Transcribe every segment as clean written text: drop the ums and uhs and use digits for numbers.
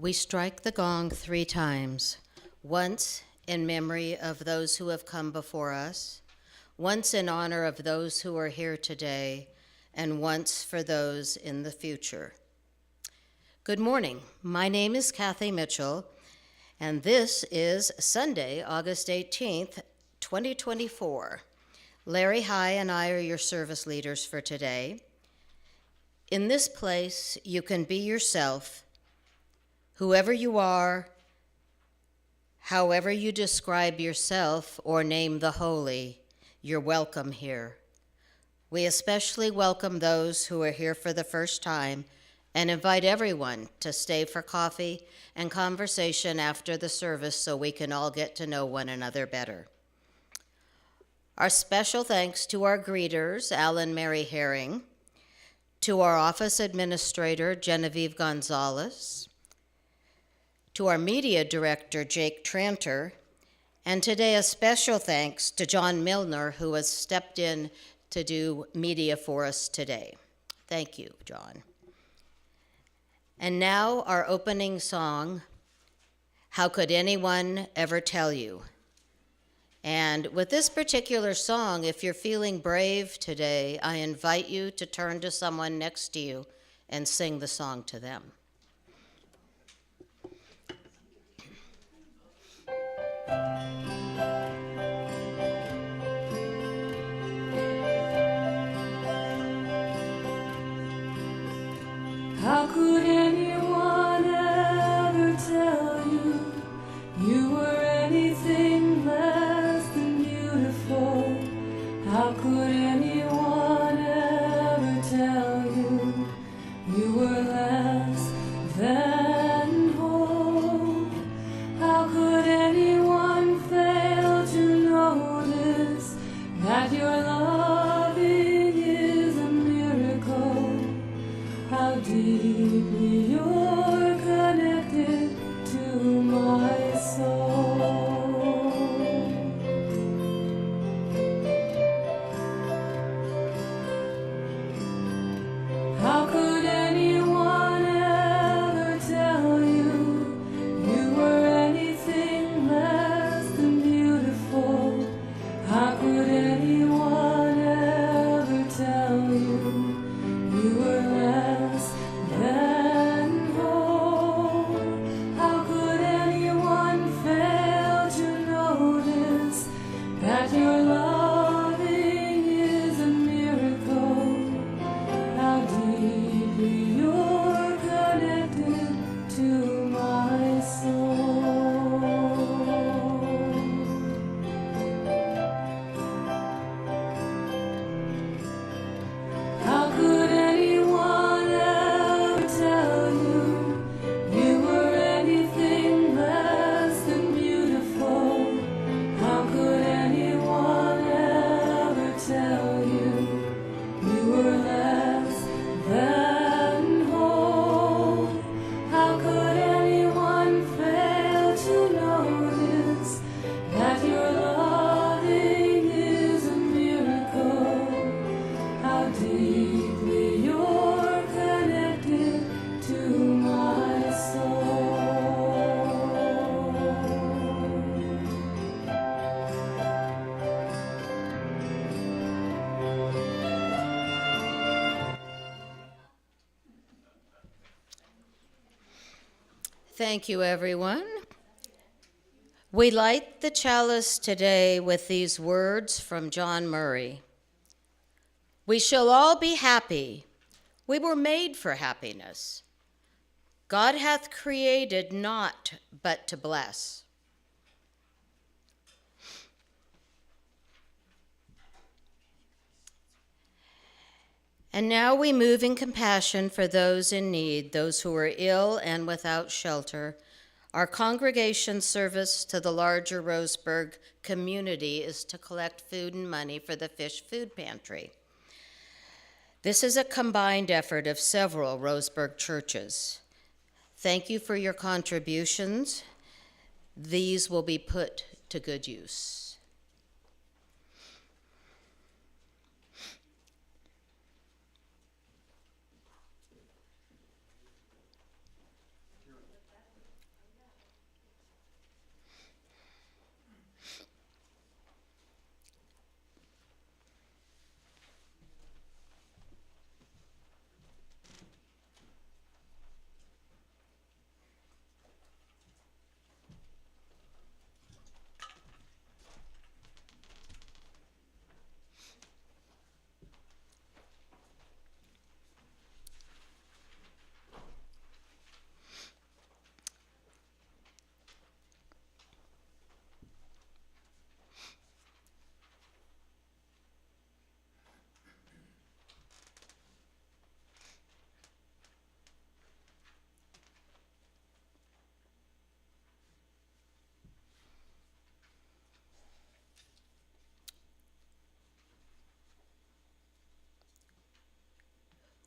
We strike the gong 3 times, once in memory of those who have come before us, once in honor of those who are here today, and once for those in the future. Good morning. My name is Kathy Mitchell, and this is Sunday, August 18th, 2024. Larry High and I are your service leaders for today. In this place, you can be yourself, whoever you are, however you describe yourself or name the holy, you're welcome here. We especially welcome those who are here for the first time and invite everyone to stay for coffee and conversation after the service so we can all get to know one another better. Our special thanks to our greeters, Alan Mary Herring, to our office administrator, Genevieve Gonzalez, to our media director, Jake Tranter, and today a special thanks to John Milner, who has stepped in to do media for us today. Thank you, John. And now our opening song, How Could Anyone Ever Tell You? And with this particular song, if you're feeling brave today, I invite you to turn to someone next to you and sing the song to them. How could anyone ever tell you you were anything less than beautiful? How could anyone ever tell you you were less than whole? How could anyone fail to notice that your loving is a miracle? How deeply you're connected to my soul. How could anyone ever tell you you were anything less than beautiful? How could anyone ever tell you you were less than whole? How could anyone fail to notice that your loving is a miracle? How deeply you're connected to my soul. How could anyone ever tell you you were anything less than beautiful? How could anyone ever tell you you were less than whole? How could anyone fail to notice that your loving is a miracle? How deeply you're connected to my soul. Thank you, everyone. We light the chalice today with these words from John Murray. We shall all be happy. We were made for happiness. God hath created not but to bless. And now we move in compassion for those in need, those who are ill and without shelter. Our congregation service to the larger Roseburg community is to collect food and money for the Fish Food Pantry. This is a combined effort of several Roseburg churches. Thank you for your contributions. These will be put to good use.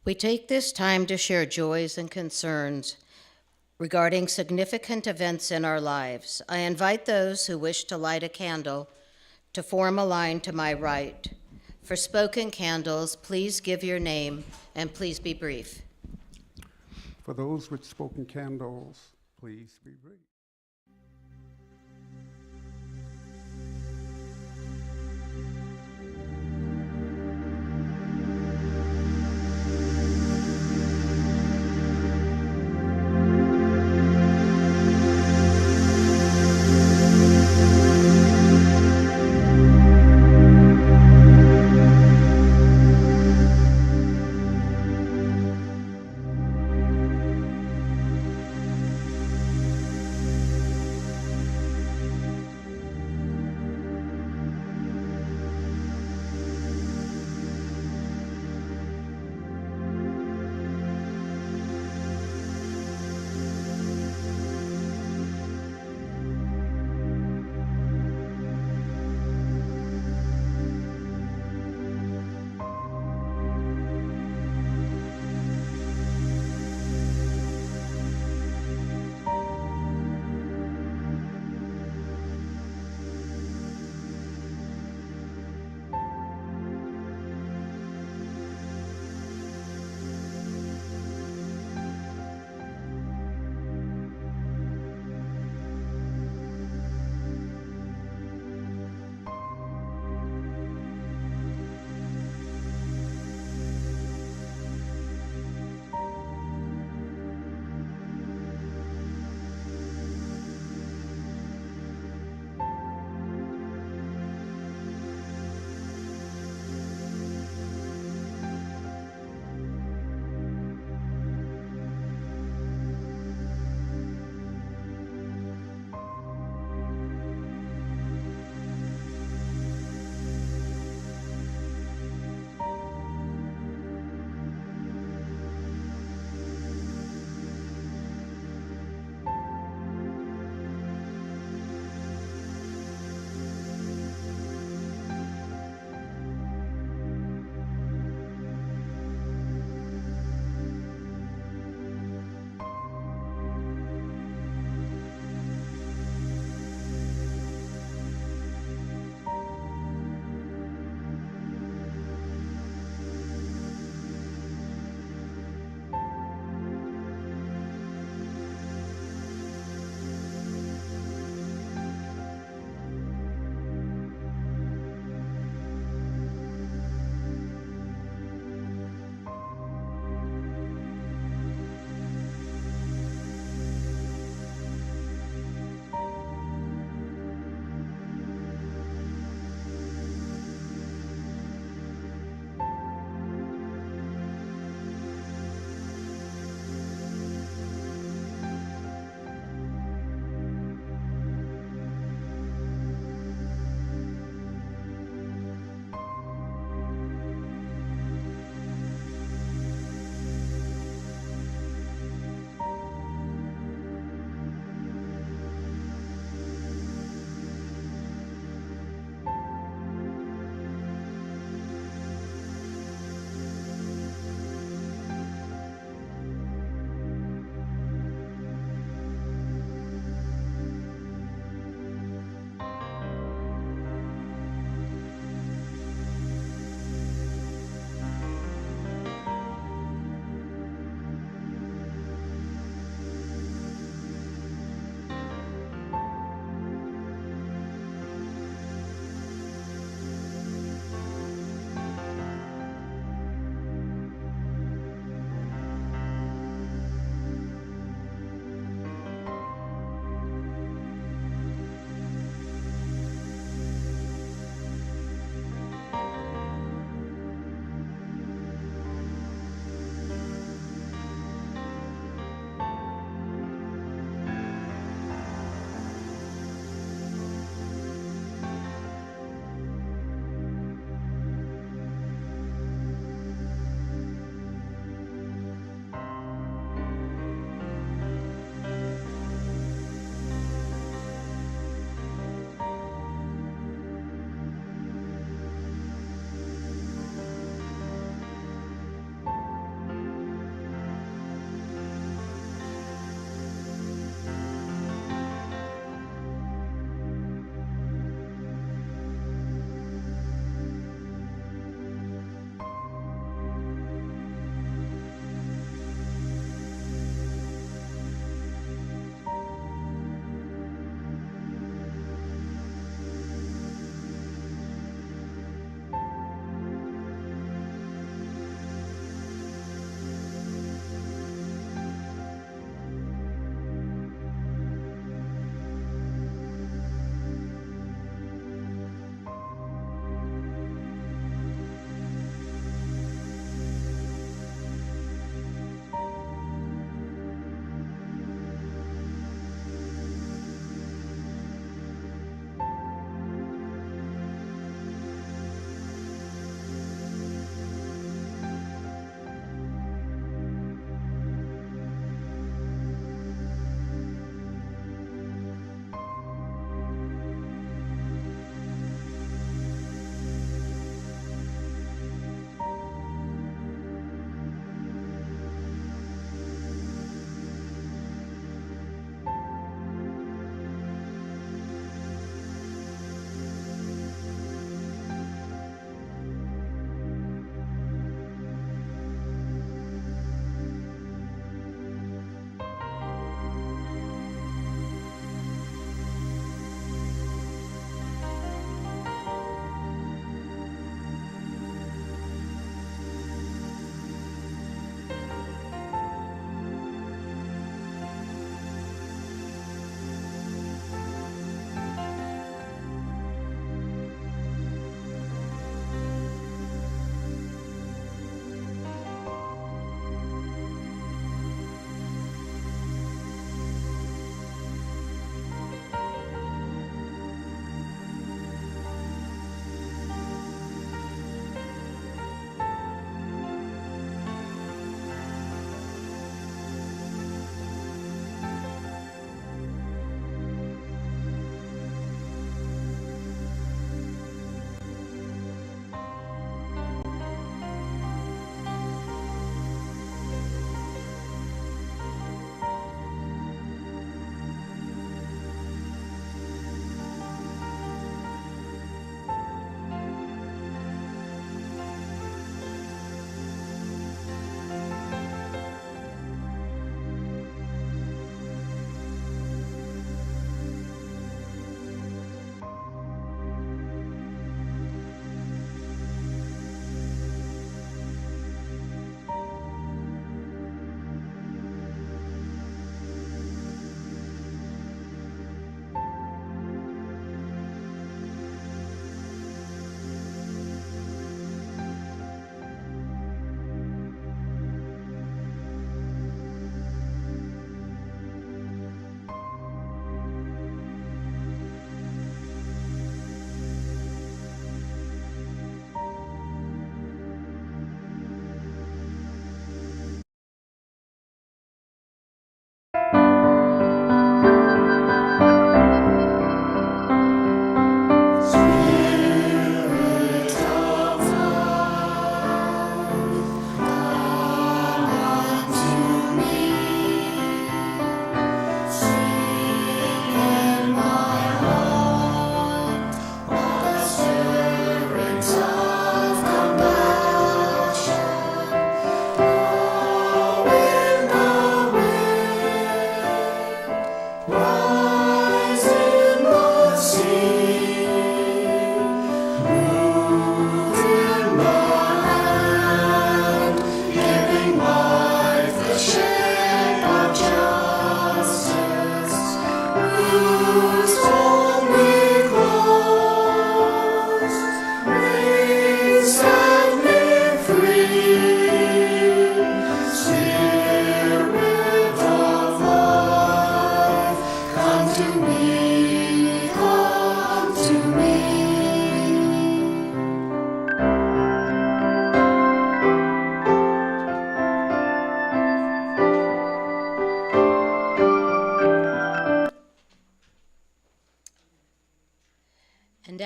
We take this time to share joys and concerns regarding significant events in our lives. I invite those who wish to light a candle to form a line to my right. For spoken candles, please give your name and please be brief. For those with spoken candles, please be brief.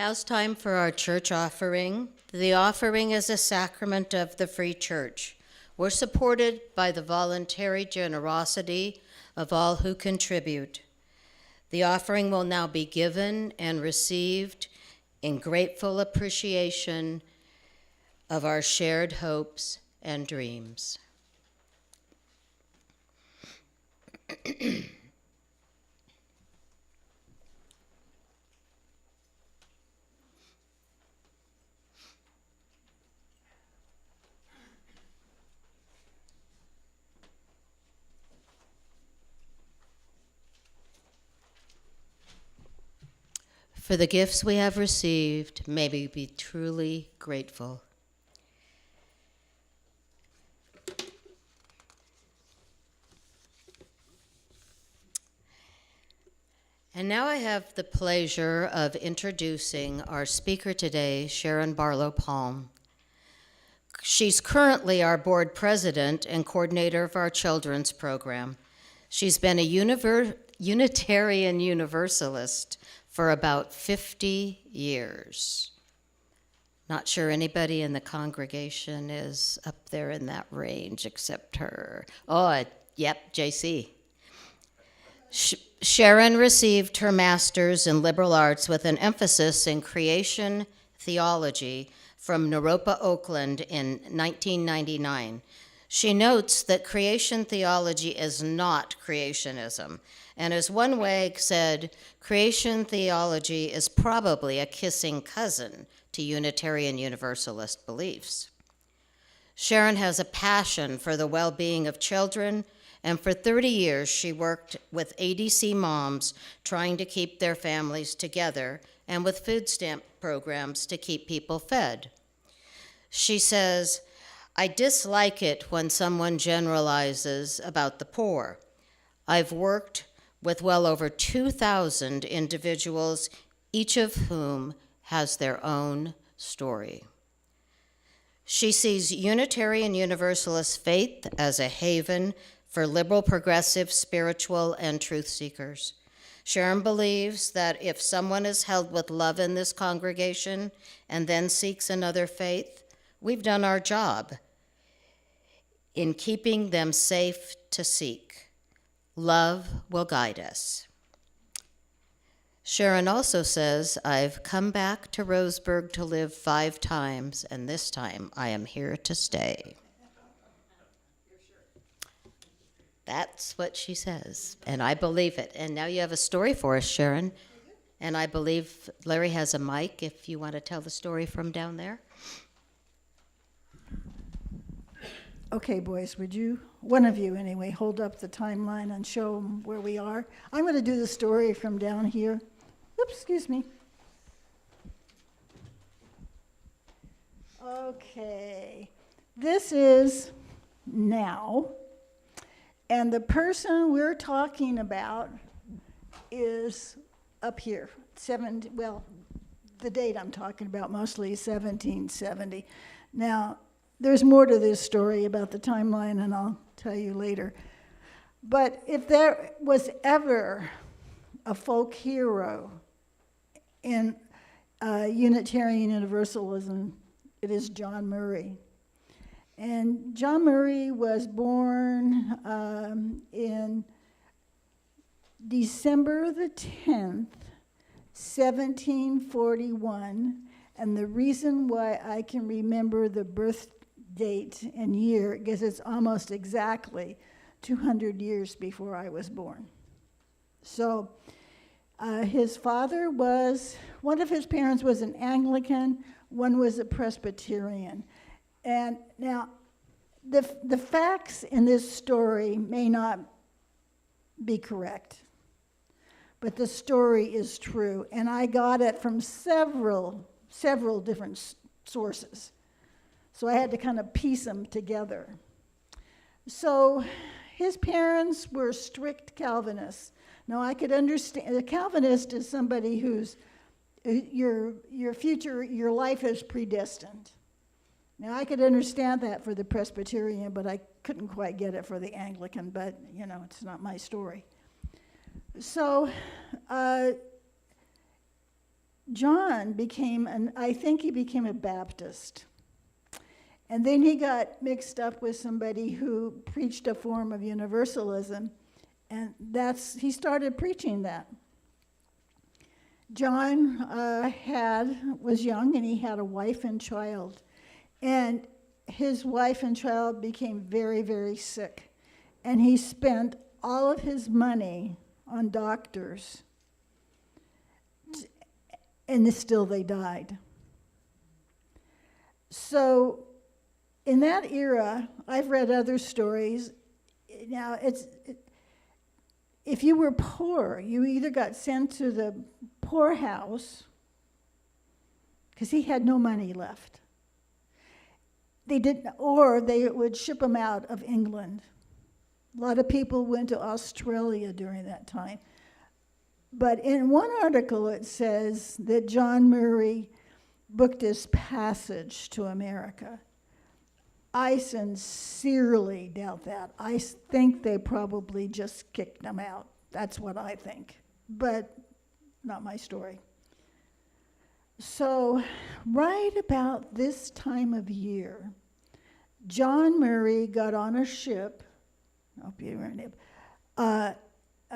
now it's time for our church offering. The offering is a sacrament of the Free Church. We're supported by the voluntary generosity of all who contribute. The offering will now be given and received in grateful appreciation of our shared hopes and dreams. For the gifts we have received, may we be truly grateful. And now I have the pleasure of introducing our speaker today, Sharon Barlow Palm. She's currently our board president and coordinator of our children's program. She's been a Unitarian Universalist for about 50 years. Not sure anybody in the congregation is up there in that range except her. Oh, yep, JC. Sharon received her master's in liberal arts with an emphasis in creation theology from Naropa, Oakland in 1999. She notes that creation theology is not creationism, and as one way said, creation theology is probably a kissing cousin to Unitarian Universalist beliefs. Sharon has a passion for the well-being of children, and for 30 years she worked with ADC moms trying to keep their families together and with food stamp programs to keep people fed. She says, "I dislike it when someone generalizes about the poor. I've worked with well over 2,000 individuals, each of whom has their own story." She sees Unitarian Universalist faith as a haven for liberal, progressive, spiritual, and truth seekers. Sharon believes that if someone is held with love in this congregation and then seeks another faith, we've done our job in keeping them safe to seek. Love will guide us. Sharon also says, "I've come back to Roseburg to live 5 times, and this time I am here to stay." That's what she says, and I believe it. And now you have a story for us, Sharon. And I believe Larry has a mic if you want to tell the story from down there. Okay, boys, would you, one of you anyway, hold up the timeline and show them where we are? I'm going to do the story from down here. Oops, excuse me. Okay, this is now, and the person we're talking about is up here, the date I'm talking about mostly is 1770. Now, there's more to this story about the timeline, and I'll tell you later. But if there was ever a folk hero in Unitarian Universalism, it is John Murray. And John Murray was born in December the 10th, 1741. And the reason why I can remember the birth date and year, because it's almost exactly 200 years before I was born. So his father one of his parents was an Anglican, one was a Presbyterian. And now, the facts in this story may not be correct, but the story is true. And I got it from several different sources. So I had to kind of piece them together. So his parents were strict Calvinists. Now I could understand, a Calvinist is somebody who's, your life is predestined. Now I could understand that for the Presbyterian, but I couldn't quite get it for the Anglican, but it's not my story. So John I think he became a Baptist. And then he got mixed up with somebody who preached a form of universalism, and he started preaching that. John was young, and he had a wife and child. And his wife and child became very, very sick. And he spent all of his money on doctors, and still they died. So in that era, I've read other stories. Now, if you were poor, you either got sent to the poorhouse, because he had no money left. Or they would ship him out of England. A lot of people went to Australia during that time. But in one article, it says that John Murray booked his passage to America. I sincerely doubt that. I think they probably just kicked him out. That's what I think. But not my story. So, right about this time of year, John Murray got on a ship, a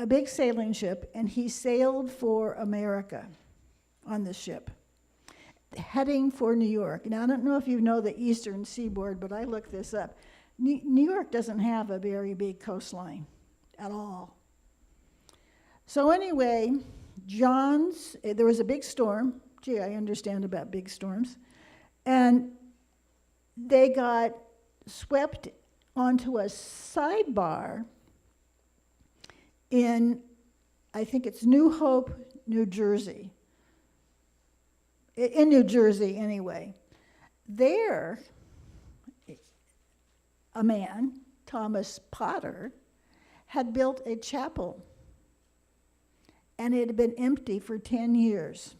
big sailing ship, and he sailed for America on the ship, heading for New York. Now, I don't know if you know the eastern seaboard, but I looked this up. New York doesn't have a very big coastline at all. So anyway, there was a big storm. Gee, I understand about big storms. And they got swept onto a sidebar in, I think it's New Hope, New Jersey. In New Jersey, anyway. There, a man, Thomas Potter, had built a chapel, and it had been empty for 10 years.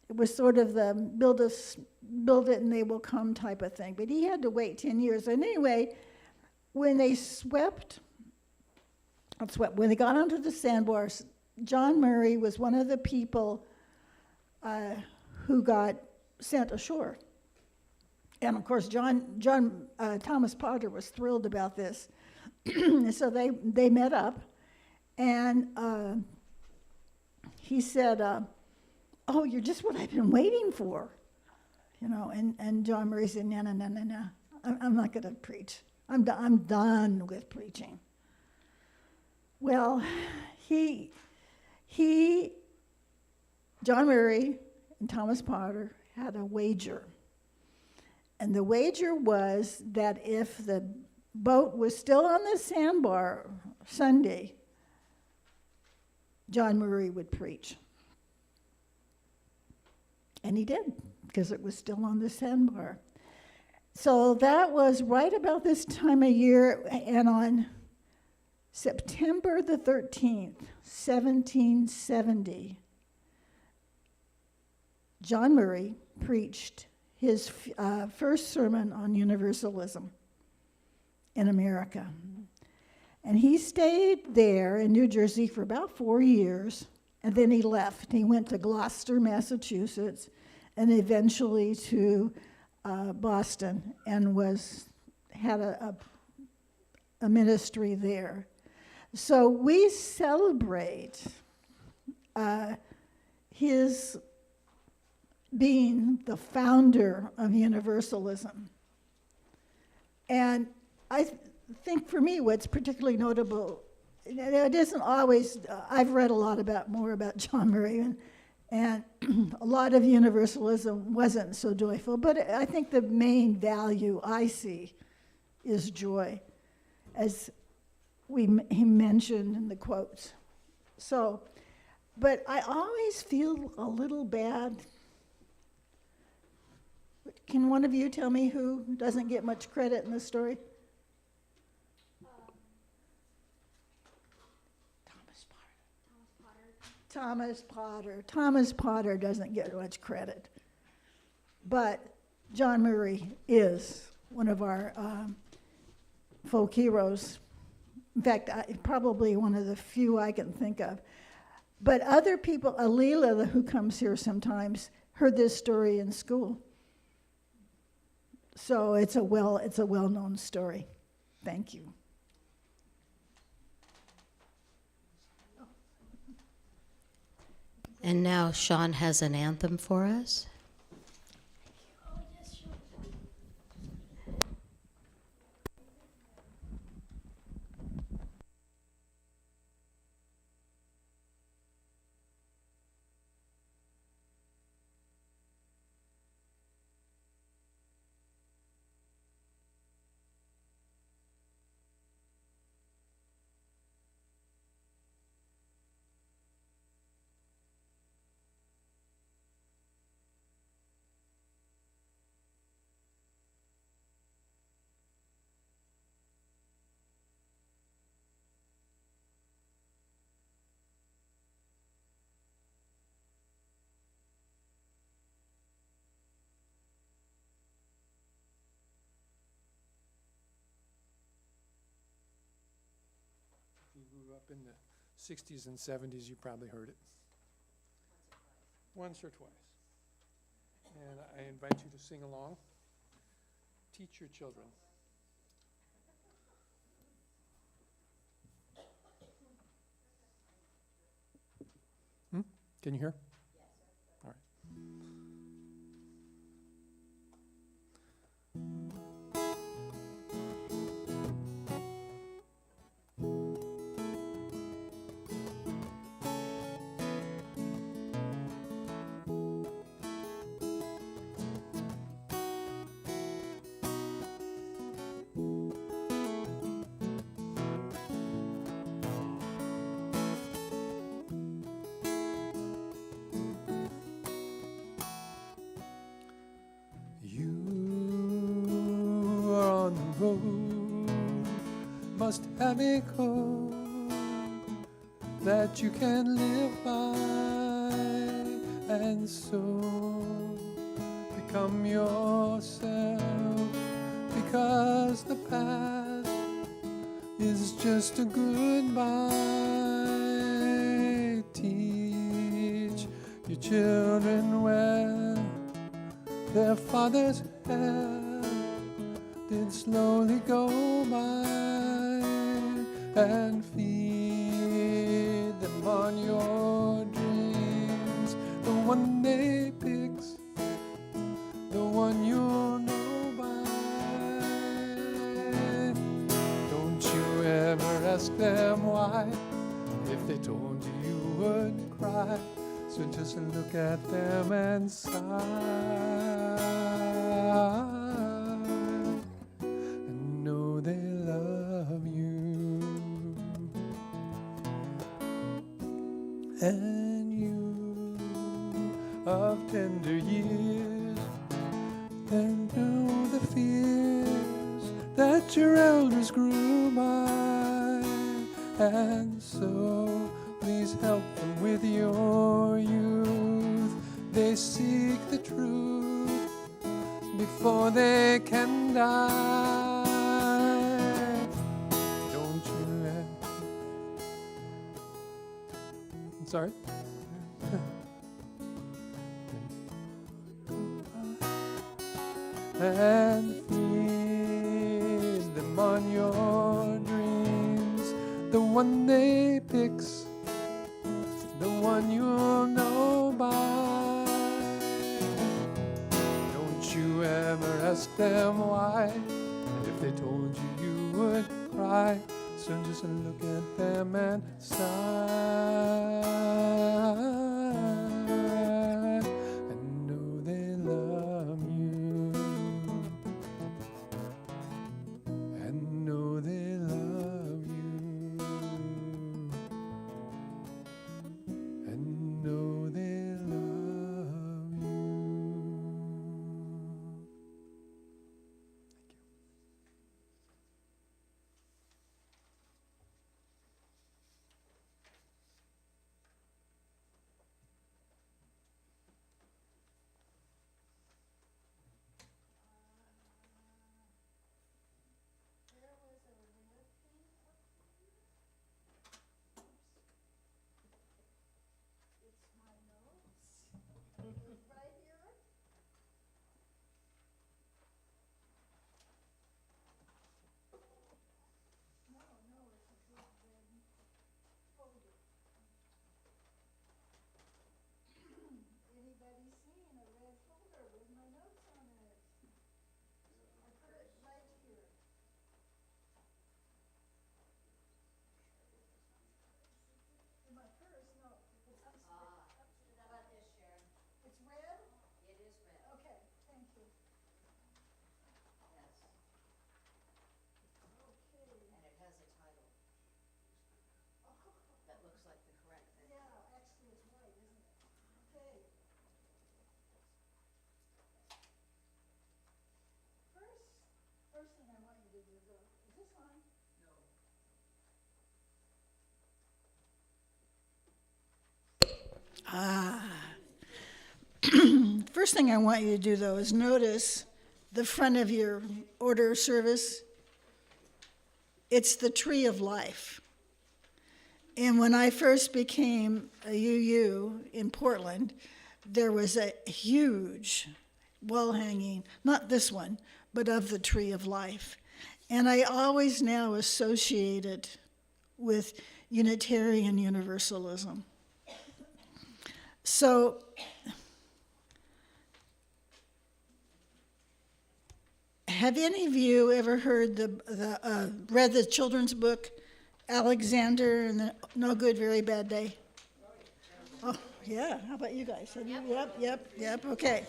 It was sort of the build it and they will come type of thing. But he had to wait 10 years. And anyway, when they when they got onto the sandbars, John Murray was one of the people who got sent ashore. And of course, Thomas Potter was thrilled about this. So they met up, and he said, "Oh, you're just what I've been waiting for," And John Murray said, "No. I'm not going to preach. I'm done with preaching." Well, John Murray and Thomas Potter had a wager. And the wager was that if the boat was still on the sandbar Sunday, John Murray would preach. And he did, because it was still on the sandbar. So that was right about this time of year, and on September the 13th, 1770, John Murray preached his first sermon on universalism in America. And he stayed there in New Jersey for about 4 years, and then he left. He went to Gloucester, Massachusetts, and eventually to Boston, and had a ministry there. So we celebrate his being the founder of universalism. And I think for me what's particularly notable, it isn't always, I've read a lot more about John Murray, and a lot of universalism wasn't so joyful, but I think the main value I see is joy, as he mentioned in the quotes. So, but I always feel a little bad. Can one of you tell me who doesn't get much credit in this story? Thomas Potter. Thomas Potter doesn't get much credit. But John Murray is one of our folk heroes. In fact, probably one of the few I can think of. But other people, Alila, who comes here sometimes, heard this story in school. So it's a well-known story. Thank you. And now Sean has an anthem for us. If you grew up in the 60s and 70s, you probably heard it. Once or twice. And I invite you to sing along. Teach your children. Can you hear? All right. You are on the road, must have a code that you can live by, and so become yourself, because the past is just a goodbye. Teach your children well, their father's hair did slowly go by, and feed them on your dreams. The one they picks, the one you'll know by. Don't you ever ask them why. If they told you, you would cry. So just look at them and sigh, and know they love you. And you of tender years, then know the fears that your elders grew by, and so please help them with your youth. They seek the truth before they can die. Don't you let... I'm sorry? And feed them on your dreams. The one they picks, the one you'll know by. Don't you ever ask them why. And if they told you, you would cry. So just look at them and sigh, and know they love you, and know they love you, and know they love you. First thing I want you to do, though, is notice the front of your order of service. It's the tree of life. And when I first became a UU in Portland, there was a huge wall hanging, not this one, but of the tree of life. And I always now associate it with Unitarian Universalism. So, have any of you ever heard read the children's book, Alexander and the No Good, Very Bad Day? Oh, yeah. How about you guys? Have you? Yep. Okay.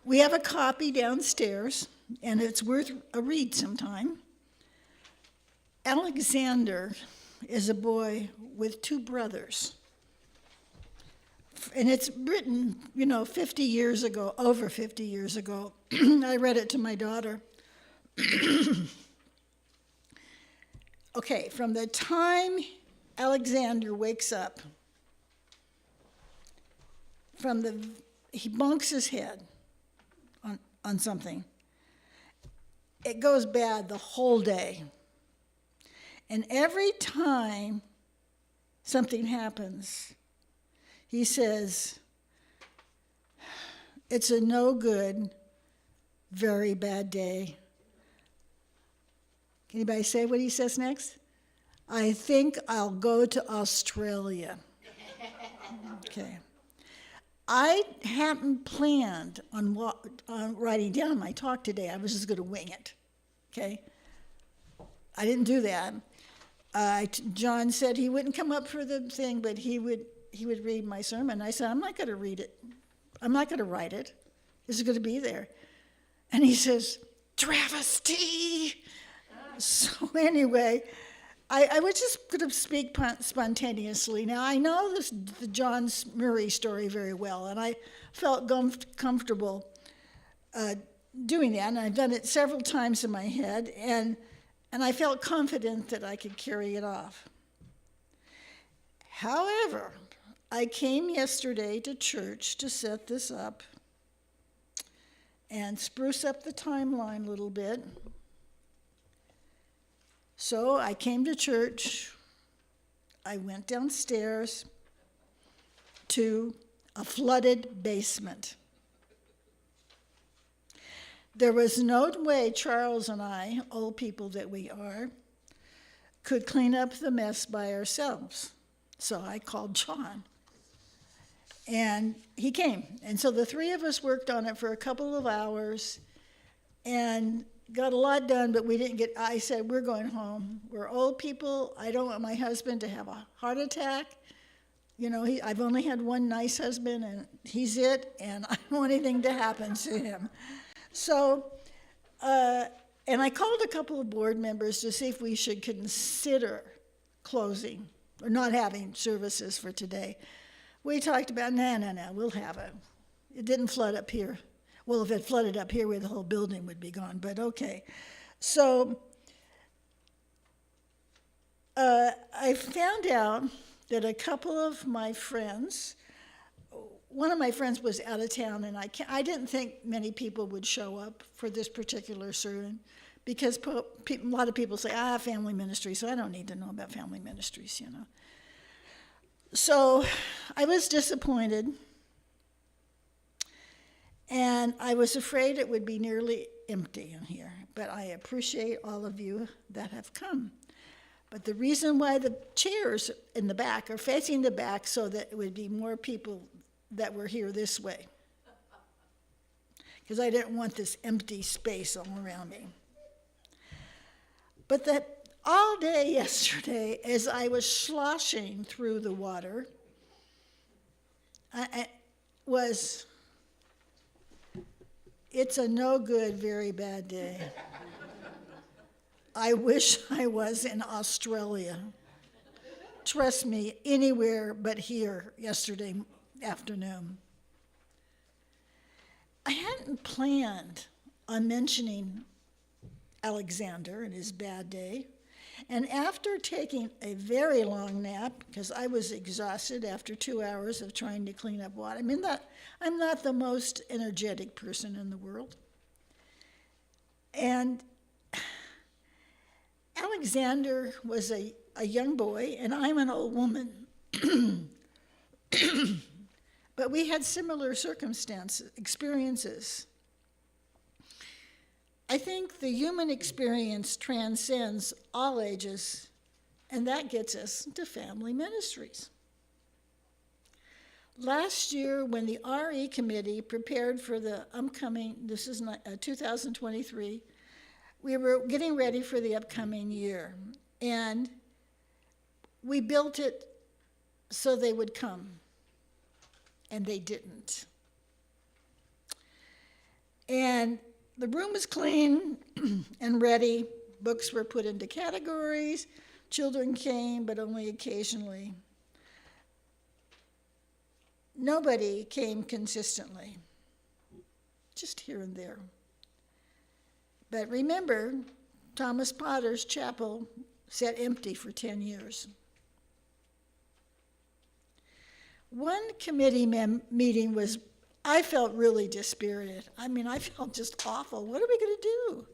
We have a copy downstairs, and it's worth a read sometime. Alexander is a boy with two brothers. And it's written, 50 years ago, over 50 years ago. I read it to my daughter. Okay, from the time Alexander wakes up, he bonks his head on something. It goes bad the whole day. And every time something happens, he says, it's a no good, very bad day. Can anybody say what he says next? I think I'll go to Australia. Okay. I hadn't planned on writing down my talk today. I was just going to wing it. Okay? I didn't do that. John said he wouldn't come up for the thing, but he would read my sermon. I said, I'm not going to read it. I'm not going to write it. It's going to be there. And he says, travesty. So anyway, I was just going to speak spontaneously. Now, I know the John Murray story very well, and I felt comfortable doing that, and I've done it several times in my head, and I felt confident that I could carry it off. However, I came yesterday to church to set this up and spruce up the timeline a little bit. So I came to church. I went downstairs to a flooded basement. There was no way Charles and I, old people that we are, could clean up the mess by ourselves. So I called John. And he came. And so the three of us worked on it for a couple of hours and got a lot done, but I said, we're going home. We're old people. I don't want my husband to have a heart attack. I've only had one nice husband, and he's it, and I don't want anything to happen to him. So, and I called a couple of board members to see if we should consider closing or not having services for today. We talked about, no, we'll have it. It didn't flood up here. Well, if it flooded up here, the whole building would be gone, but okay. So I found out that a couple of my friends, one of my friends was out of town, and I didn't think many people would show up for this particular sermon because a lot of people say, family ministry, so I don't need to know about family ministries, So I was disappointed. And I was afraid it would be nearly empty in here, but I appreciate all of you that have come. But the reason why the chairs in the back are facing the back so that it would be more people that were here this way, because I didn't want this empty space all around me. But that all day yesterday, as I was sloshing through the water, it's a no good, very bad day. I wish I was in Australia. Trust me, anywhere but here yesterday afternoon. I hadn't planned on mentioning Alexander and his bad day. And after taking a very long nap, because I was exhausted after 2 hours of trying to clean up water, I'm not the most energetic person in the world. And Alexander was a young boy, and I'm an old woman. But we had similar experiences. I think the human experience transcends all ages, and that gets us to family ministries. Last year, when the RE committee prepared for the upcoming, this is 2023, we were getting ready for the upcoming year, and we built it so they would come, and they didn't. And the room was clean and ready. Books were put into categories. Children came, but only occasionally. Nobody came consistently, just here and there. But remember, Thomas Potter's chapel sat empty for 10 years. One committee meeting I felt really dispirited. I felt just awful. What are we going to do?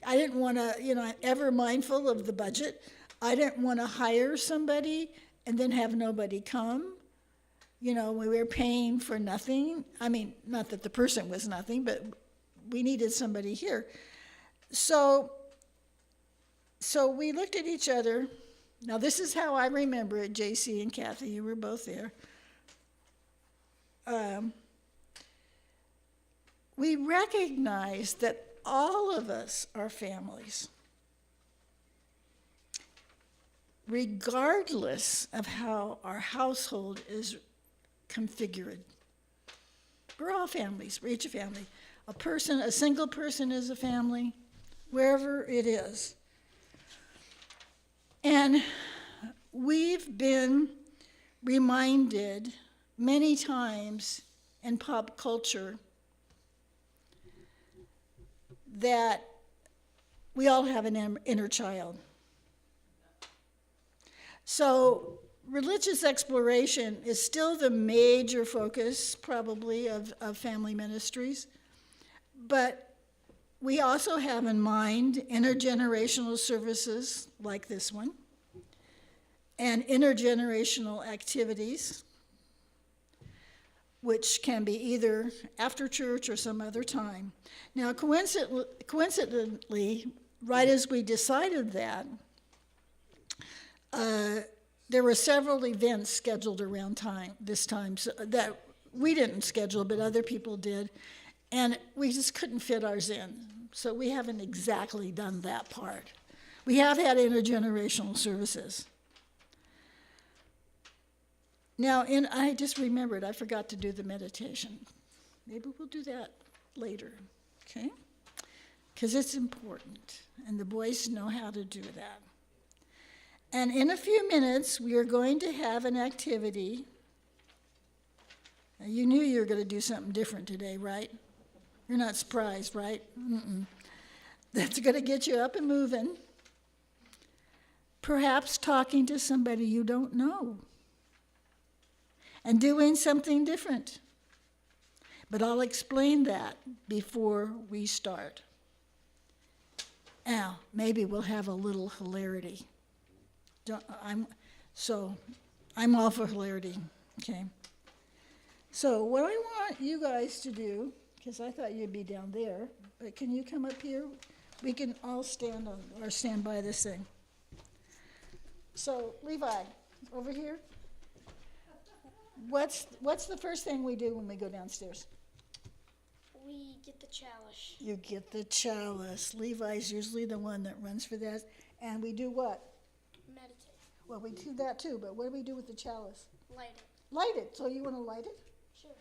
I didn't want to, ever mindful of the budget. I didn't want to hire somebody and then have nobody come. We were paying for nothing. Not that the person was nothing, but we needed somebody here. So we looked at each other. Now, this is how I remember it, JC and Kathy, you were both there. We recognize that all of us are families, regardless of how our household is configured. We're all families. We're each a family. A single person is a family, wherever it is. And we've been reminded many times in pop culture that we all have an inner child. So religious exploration is still the major focus, probably, of family ministries. But we also have in mind intergenerational services like this one, and intergenerational activities, which can be either after church or some other time. Now, coincidentally, right as we decided that, there were several events scheduled around this time that we didn't schedule, but other people did, and we just couldn't fit ours in. So we haven't exactly done that part. We have had intergenerational services. Now, I just remembered, I forgot to do the meditation. Maybe we'll do that later, okay? Because it's important, and the boys know how to do that. And in a few minutes, we are going to have an activity. Now, you knew you were going to do something different today, right? You're not surprised, right? That's going to get you up and moving. Perhaps talking to somebody you don't know. And doing something different. But I'll explain that before we start. Now, maybe we'll have a little hilarity. I'm all for hilarity, okay? So what I want you guys to do, because I thought you'd be down there, but can you come up here? We can all stand by this thing. So, Levi, over here. What's the first thing we do when we go downstairs? We get the chalice. You get the chalice. Levi's usually the one that runs for that. And we do what? Meditate. Well, we do that too, but what do we do with the chalice? Light it. Light it. So you want to light it? Sure.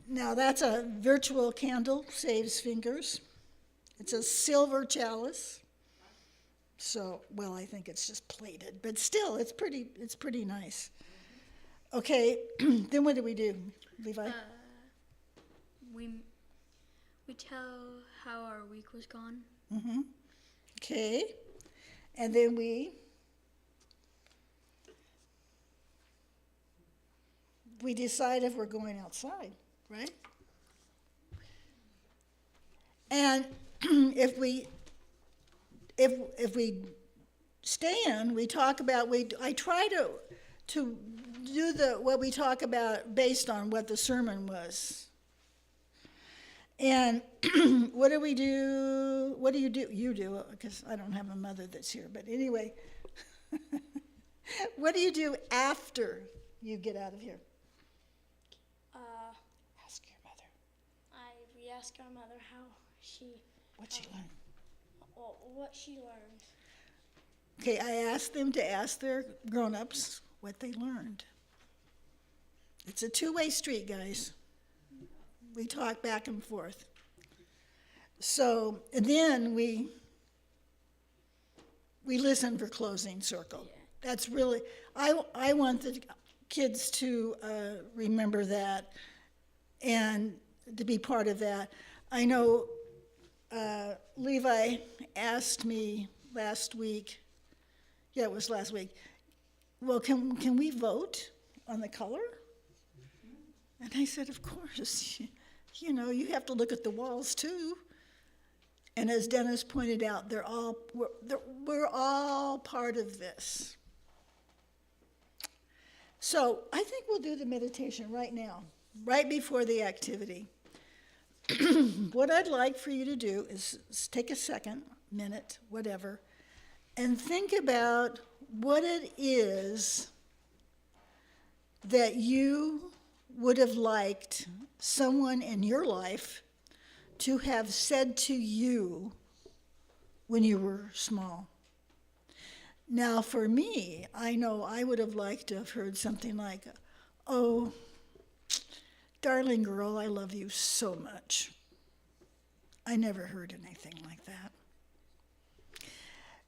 Now that's a virtual candle, saves fingers. It's a silver chalice. So, well, I think it's just plated, but still, it's pretty nice. Okay, then what do we do, Levi? tell how our week was gone. Okay. And then we decide if we're going outside, right? And if we stay in, we talk about, I try to do what we talk about based on what the sermon was. And what do we do? What do? You do, because I don't have a mother that's here. But anyway, what do you do after you get out of here? Ask your mother. We ask our mother What she learned. what she learned. Okay, I asked them to ask their grown-ups what they learned. It's a two-way street, guys. We talk back and forth. So, and then we listen for closing circle. Yeah. That's really, I want the kids to remember that and to be part of that. I know Levi asked me last week, yeah, it was last week, well, can we vote on the color? And I said, of course. You know, you have to look at the walls too. And as Dennis pointed out, we're all part of this. So I think we'll do the meditation right now, right before the activity. What I'd like for you to do is take a second, minute, whatever, and think about what it is that you would have liked someone in your life to have said to you when you were small. Now, for me, I know I would have liked to have heard something like, "Oh, darling girl, I love you so much." I never heard anything like that.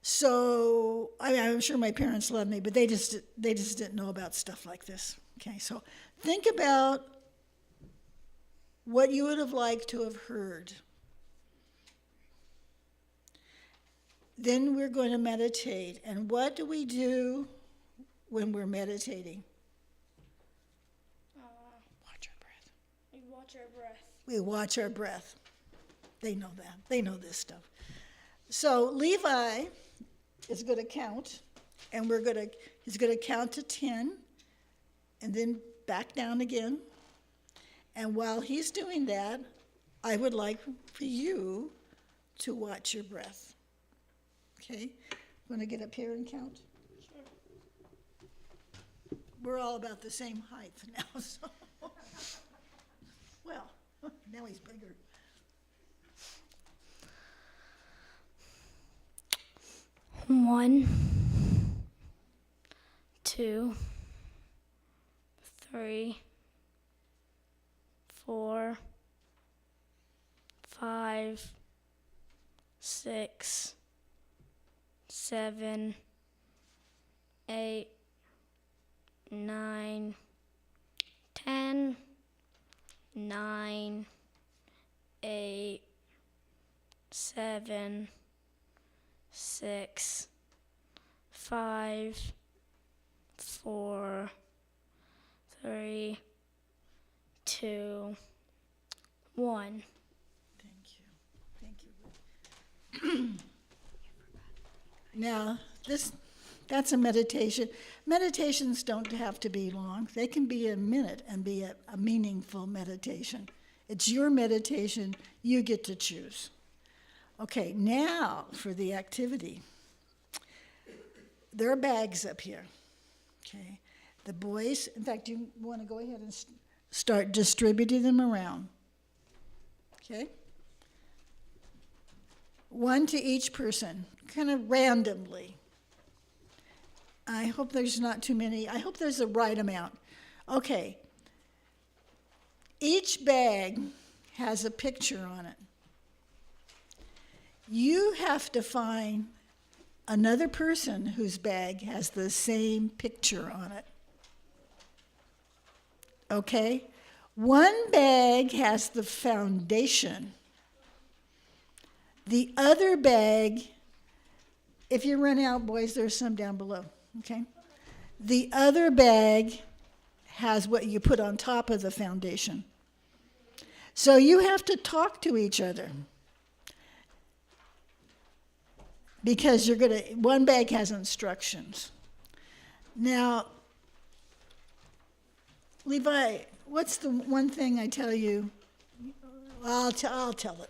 So, I'm sure my parents loved me, but they just didn't know about stuff like this. Okay, so think about what you would have liked to have heard. Then we're going to meditate. And what do we do when we're meditating? Watch our breath. We watch our breath. We watch our breath. They know that. They know this stuff. So Levi is going to count, and he's going to count to 10, and then back down again. And while he's doing that, I would like for you to watch your breath. Okay? Want to get up here and count? Sure. We're all about the same height now, so. Well, now he's bigger. 1, 2, 3, 4, 5, 6, 7, 8, 9, 10, 9, 8, 7, 6, 5, 4, 3, 2, 1. Thank you. Now, that's a meditation. Meditations don't have to be long. They can be a minute and be a meaningful meditation. It's your meditation. You get to choose. Okay, now for the activity. There are bags up here. Okay, the boys, in fact, you want to go ahead and start distributing them around. Okay? One to each person, kind of randomly. I hope there's not too many. I hope there's the right amount. Okay. Each bag has a picture on it. You have to find another person whose bag has the same picture on it. Okay? One bag has the foundation, The other bag, if you run out, boys, there's some down below, okay? The other bag has what you put on top of the foundation. So you have to talk to each other. Because one bag has instructions. Now, Levi, what's the one thing I tell you? I'll tell it.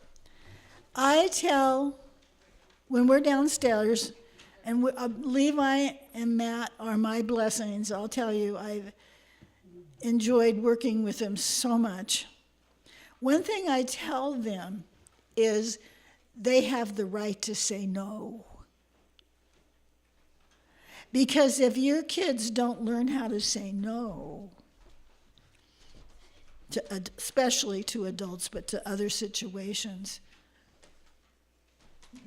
I tell, when we're downstairs, and Levi and Matt are my blessings, I'll tell you, I've enjoyed working with them so much. One thing I tell them is they have the right to say no. Because if your kids don't learn how to say no, especially to adults, but to other situations,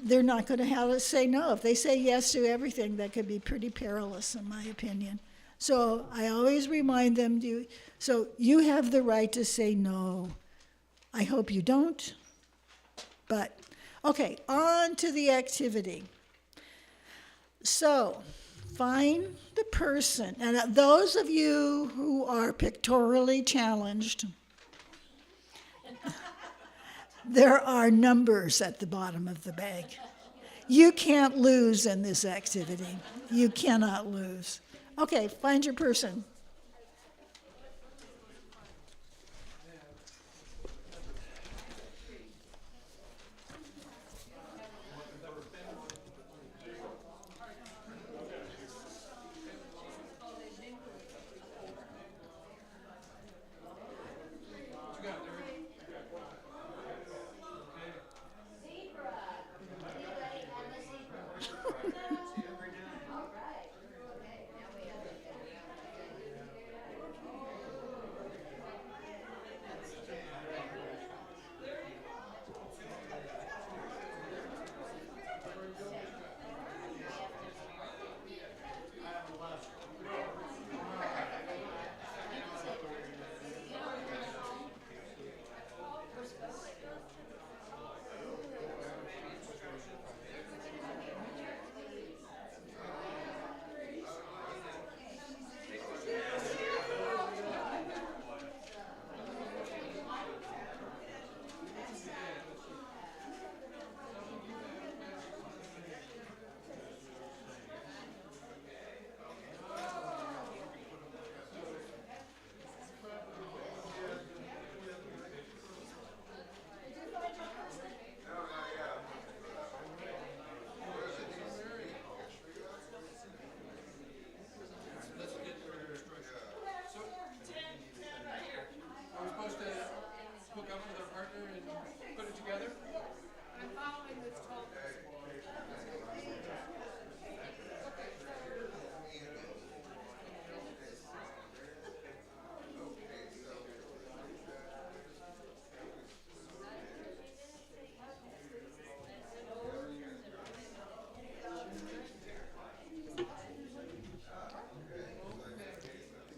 they're not going to have to say no. If they say yes to everything, that could be pretty perilous, in my opinion. So I always remind them, so you have the right to say no. I hope you don't. But, okay, on to the activity. So, find the person, and those of you who are pictorially challenged, there are numbers at the bottom of the bag. You can't lose in this activity. You cannot lose. Okay, find your person.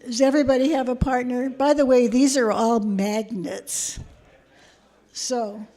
Does everybody have a partner? By the way, these are all magnets. So,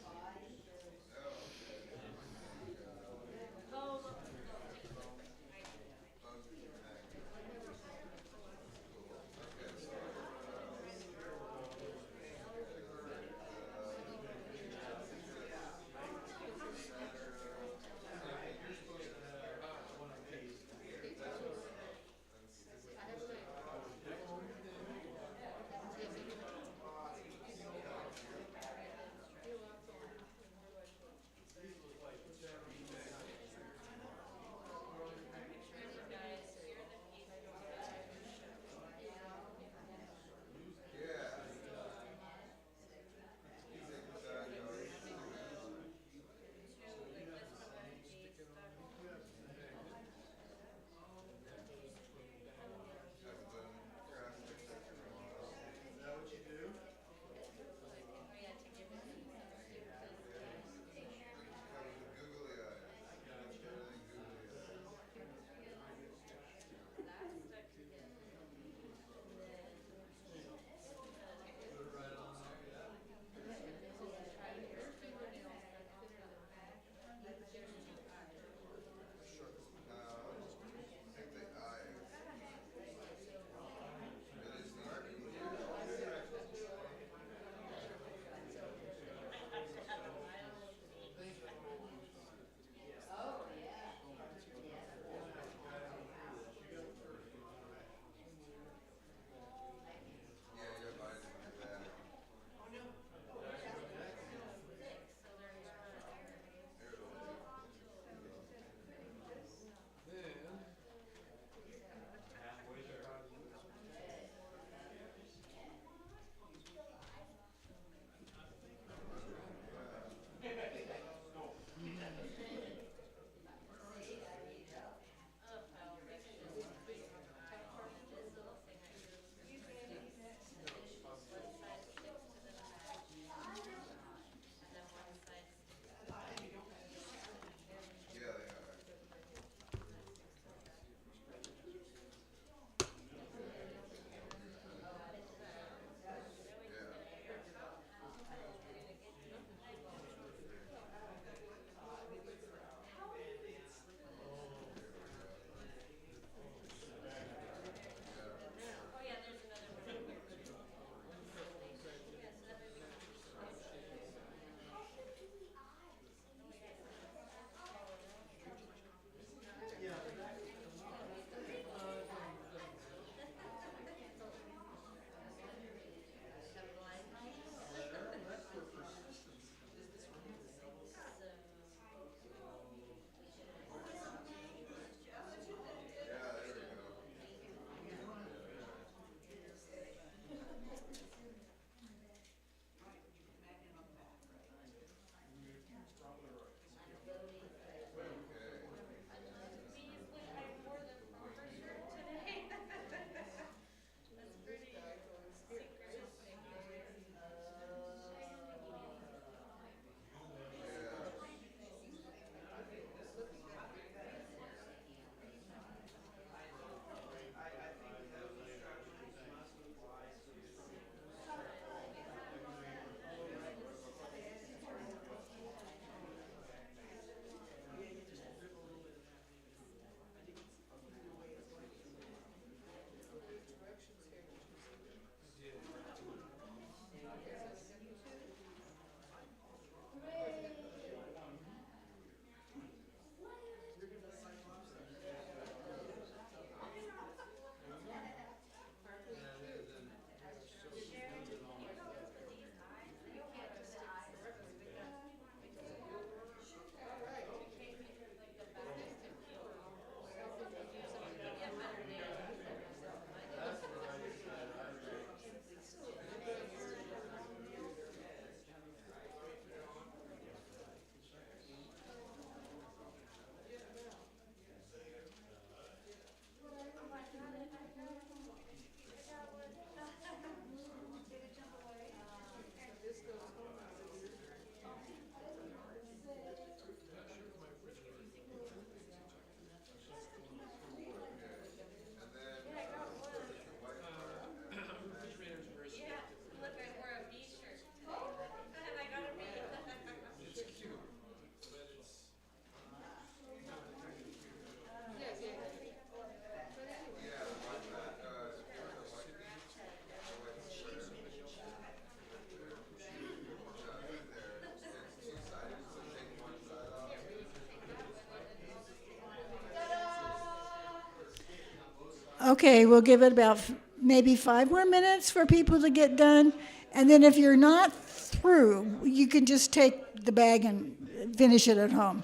Okay, we'll give it about maybe 5 more minutes for people to get done. And then if you're not through, you can just take the bag and finish it at home.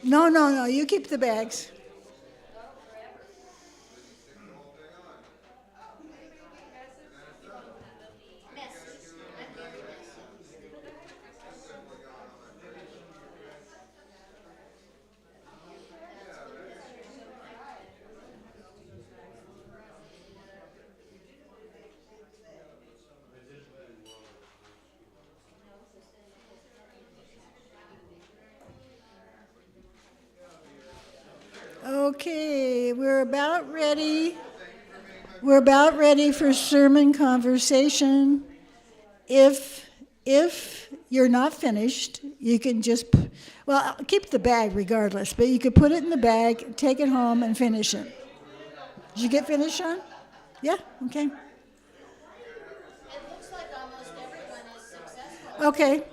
No, you keep the bags. Okay, we're about ready. We're about ready for sermon conversation. If you're not finished, you can just, well, keep the bag regardless, but you could put it in the bag, take it home, and finish it. Did you get finished, Sean? Yeah? Okay. It looks like almost everyone is successful. Okay.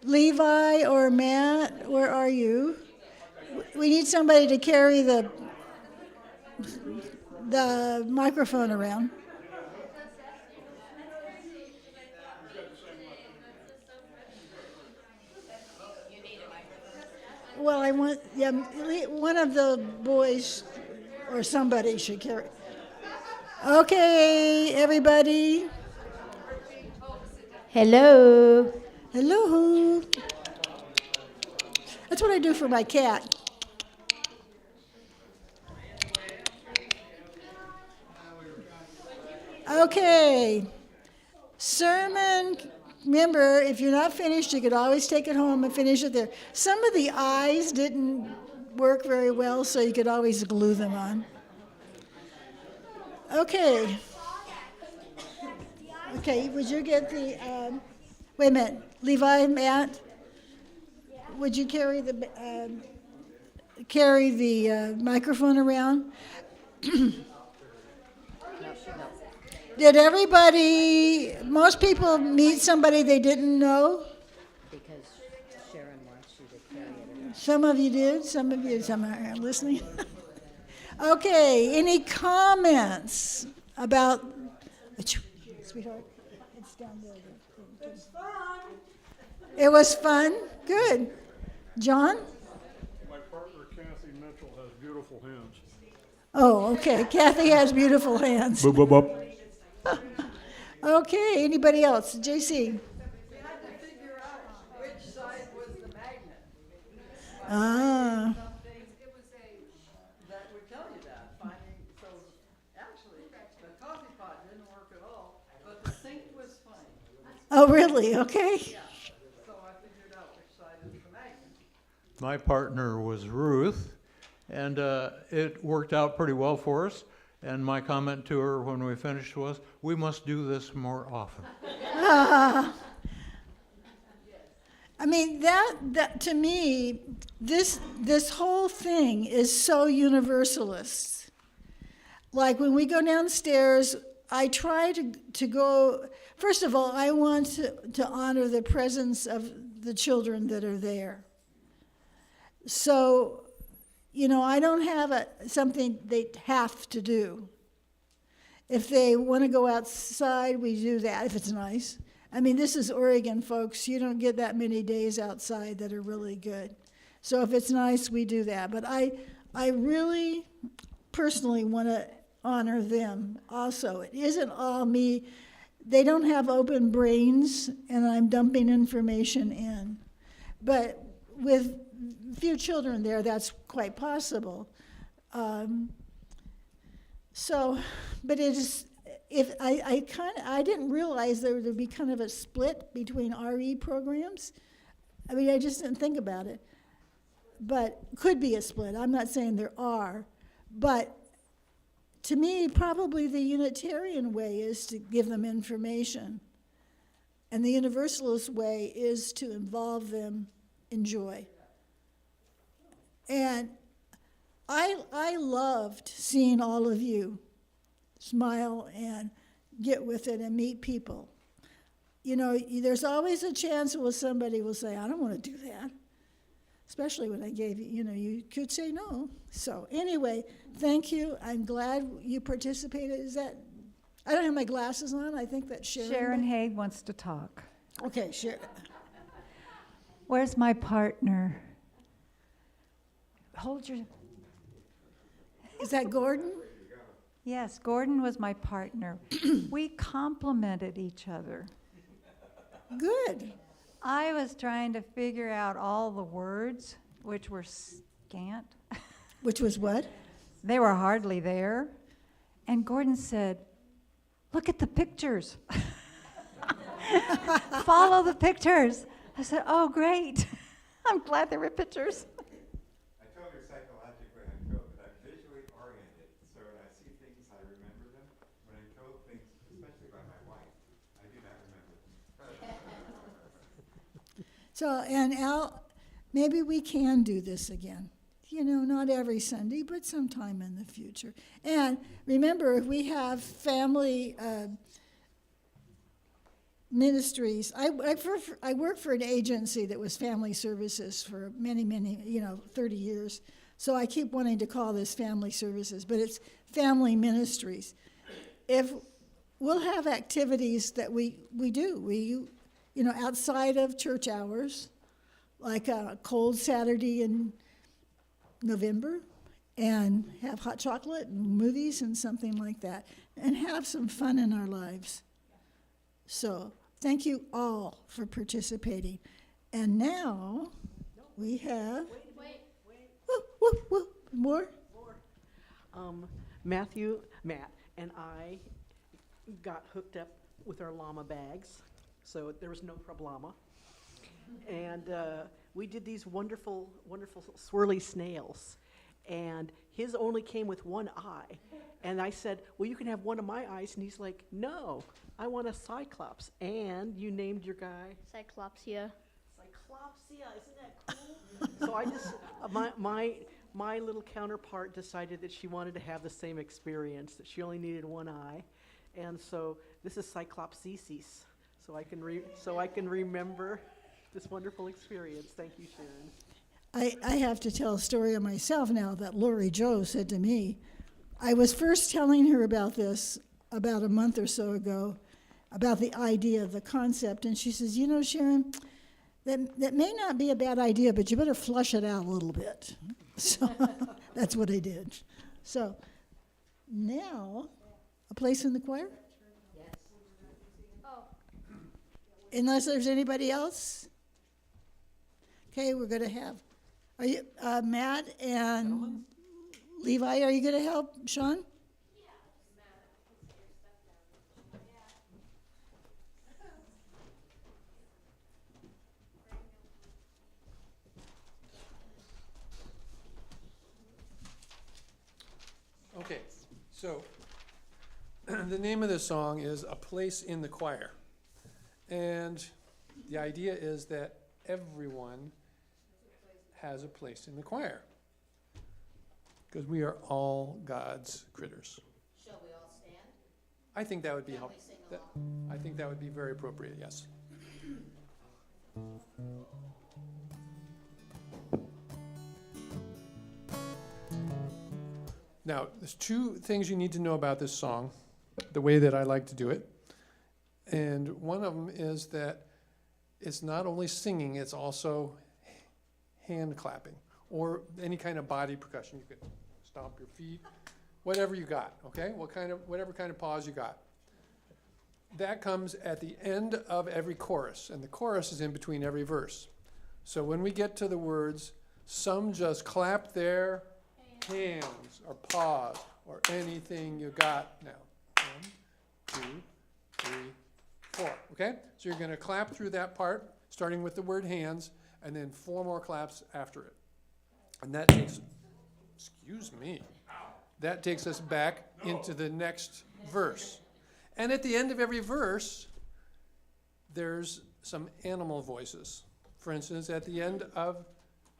Levi or Matt, where are you? We need somebody to carry the microphone around. Well, I want, yeah, one of the boys or somebody should carry. Okay, everybody. Hello. Hello. That's what I do for my cat. Okay. Sermon. Remember, if you're not finished, you could always take it home and finish it there. Some of the eyes didn't work very well, so you could always glue them on. Okay. Okay, would you get the, wait a minute, Levi, Matt, would you carry the microphone around? Did everybody, most people meet somebody they didn't know? Because Sharon wants you to carry it. Some of you did, some aren't listening. Okay, any comments about, sweetheart, it's down there. It's fun. It was fun? Good. John? My partner Kathy Mitchell has beautiful hands. Oh, okay, Kathy has beautiful hands. Boop, boop, boop. Okay, anybody else? JC? We had to figure out which side was the magnet. Ah, Something, it was that would tell you that, finding, so actually, the coffee pot didn't work at all, but the sink was fine. oh, really? Okay. So I figured out which side is the magnet. My partner was Ruth, and it worked out pretty well for us. And my comment to her when we finished was, we must do this more often. I mean, that to me, this whole thing is so universalist. Like when we go downstairs, I try to go, first of all, I want to honor the presence of the children that are there. So, you know, I don't have something they have to do. If they want to go outside, we do that, if it's nice. I mean, this is Oregon, folks. You don't get that many days outside that are really good. So if it's nice, we do that. But I really personally want to honor them also. It isn't all me. They don't have open brains, and I'm dumping information in. But with few children there, that's quite possible. But it is, if I didn't realize there would be kind of a split between RE programs. I mean, I just didn't think about it. But could be a split. I'm not saying there are. But to me, probably the Unitarian way is to give them information. And the Universalist way is to involve them in joy. And I loved seeing all of you smile and get with it and meet people. You know, there's always a chance where somebody will say, I don't want to do that. Especially when I gave you, you could say no. So anyway, thank you. I'm glad you participated. Is that, I don't have my glasses on. I think that's Sharon. Sharon Haig wants to talk. Okay, Sharon. Where's my partner? Hold your... Is that Gordon? Yes, Gordon was my partner. We complimented each other. Good. I was trying to figure out all the words, which were scant. Which was what? They were hardly there. And Gordon said, look at the pictures. Follow the pictures. I said, oh, great. I'm glad there were pictures. I told her psychologically I'm told that I'm visually oriented, so when I see things, I remember them. When I'm told things, especially by my wife, I do not remember them. So, and Al, maybe we can do this again. Not every Sunday, but sometime in the future. And remember, if we have family ministries, I worked for an agency that was family services for many, 30 years. So I keep wanting to call this family services, but it's family ministries. If we'll have activities that we do, outside of church hours, like a cold Saturday in November, and have hot chocolate and movies and something like that, and have some fun in our lives. So thank you all for participating. And now we have... Wait. More? Matt and I got hooked up with our llama bags, so there was no problema. And we did these wonderful, wonderful swirly snails. And his only came with one eye. And I said, well, you can have one of my eyes. And he's like, no, I want a cyclops. And you named your guy? Cyclopsia. Cyclopsia, isn't that cool? So I just, my little counterpart decided that she wanted to have the same experience, that she only needed one eye. And so this is Cyclopsisis. So I can remember this wonderful experience. Thank you, Sharon. I have to tell a story of myself now that Lori Jo said to me. I was first telling her about this about a month or so ago, about the idea, the concept, and she says, Sharon, that may not be a bad idea, but you better flush it out a little bit. So that's what I did. So now, a place in the choir? Yes. Unless there's anybody else? Okay, we're going to have, are you, Matt and Levi, are you going to help Sean? Okay, so the name of this song is A Place in the Choir. And the idea is that everyone has a place in the choir, because we are all God's critters. Shall we all stand? I think that would be Can helpful. we sing along? I think that would be very appropriate, yes. Now, there's two things you need to know about this song, the way that I like to do it. And one of them is that it's not only singing, it's also hand clapping or any kind of body percussion. You could stomp your feet, whatever you got, okay? Whatever kind of pause you got. That comes at the end of every chorus, and the chorus is in between every verse. So when we get to the words, some just clap their hands or pause or anything you got now. 1, 2, 3, 4, okay? So you're gonna clap through that part, starting with the word hands, and then 4 more claps after it. And that takes, excuse me, that takes us back into the next verse. And at the end of every verse, there's some animal voices. For instance, at the end of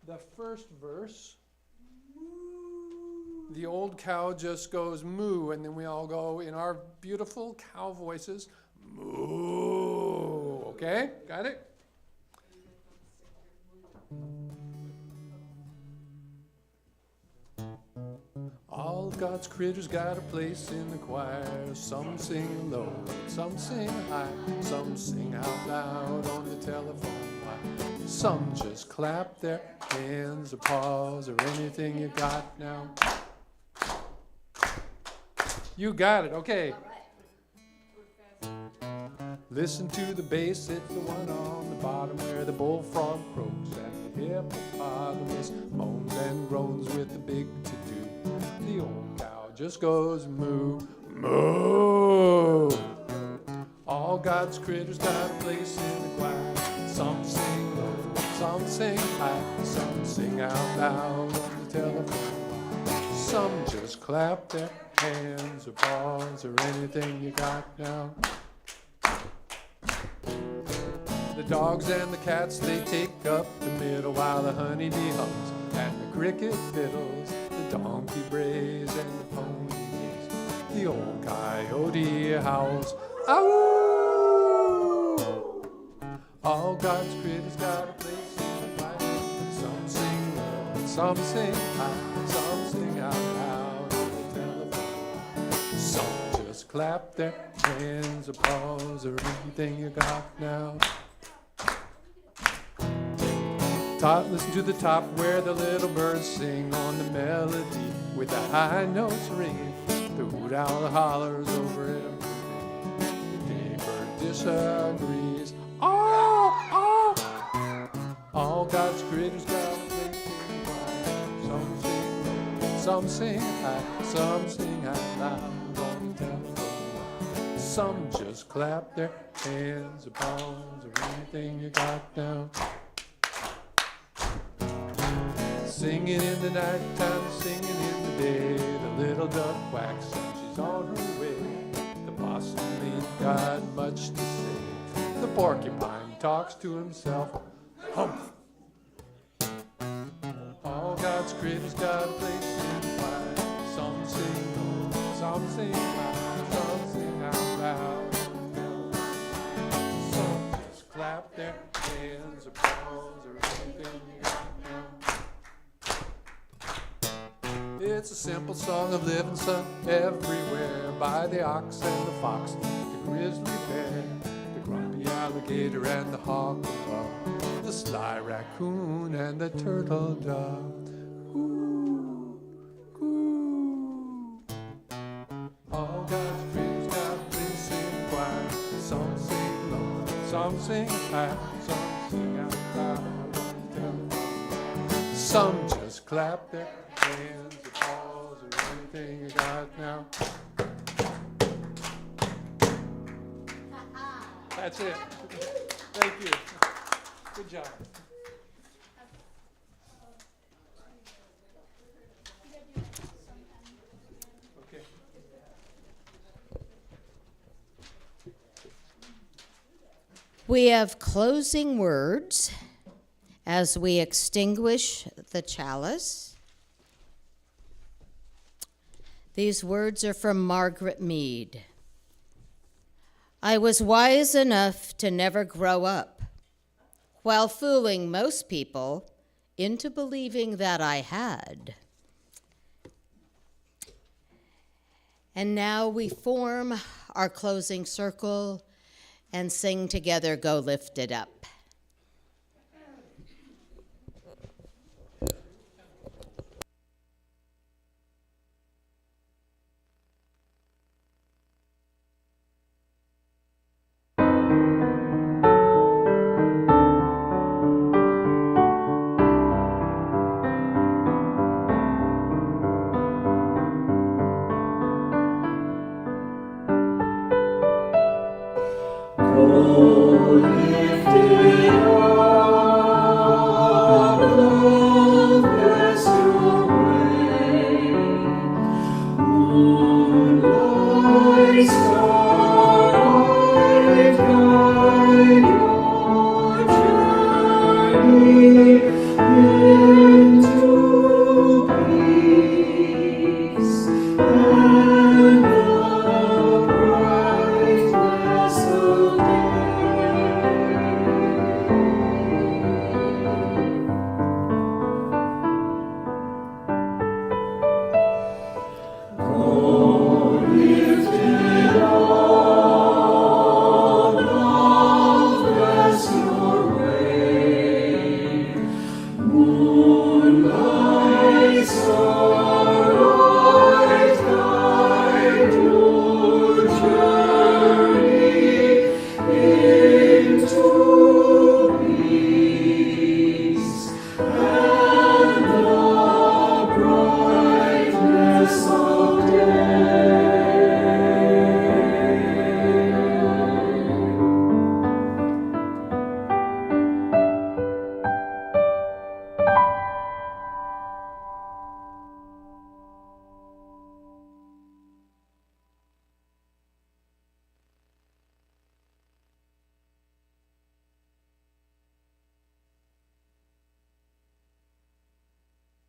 the first verse, the old cow just goes moo, and then we all go in our beautiful cow voices, moo. Okay, got it? All God's critters got a place in the choir. Some sing low, some sing high, some sing out loud on the telephone wire. Some just clap their hands or paws or anything you got now. You got it, okay. Listen to the bass, it's the one on the bottom where the bullfrog croaks and the hippopotamus moans and groans with the big to-do. The old cow just goes moo, moo. All God's critters got a place in the choir. Some sing low, some sing high, some sing out loud on the telephone. Some just clap their hands or paws or anything you got now. The dogs and the cats, they take up the middle while the honeybee hums and the cricket fiddles, the donkey brays and the pony neighs. The old coyote howls, ow! All God's critters got a place in the choir. Some sing low, some sing high, some sing out loud on the telephone. Some just clap their hands or paws or anything you got now. Listen to the top where the little birds sing on the melody with the high notes ringing. The hoot owl hollers over everything. The daybird disagrees. Oh, oh! All God's critters got a place in the choir. Some sing low, some sing high, some sing out loud on the telephone. Some just clap their hands or paws or anything you got now. Singing in the nighttime, singing in the day. The little duck quacks and she's on her way. The possum ain't got much to say. The porcupine talks to himself. Humph! All God's critters got a place in the choir. Some sing low, some sing high, some sing out loud. Some just clap their hands or paws or anything you got now. It's a simple song of living sun everywhere by the ox and the fox, the grizzly bear, the grumpy alligator and the hawk above, the sly raccoon and the turtle dove. Ooh, ooh. All God's critters got a place in the choir. Some sing low, some sing high, some sing out loud. Some just clap their hands or paws or anything you got now. That's it. Thank you. Good job. Okay. We have closing words as we extinguish the chalice. These words are from Margaret Mead. I was wise enough to never grow up, while fooling most people into believing that I had. And now we form our closing circle and sing together, Go Lift It Up. Moonlight, starlight, guide Thank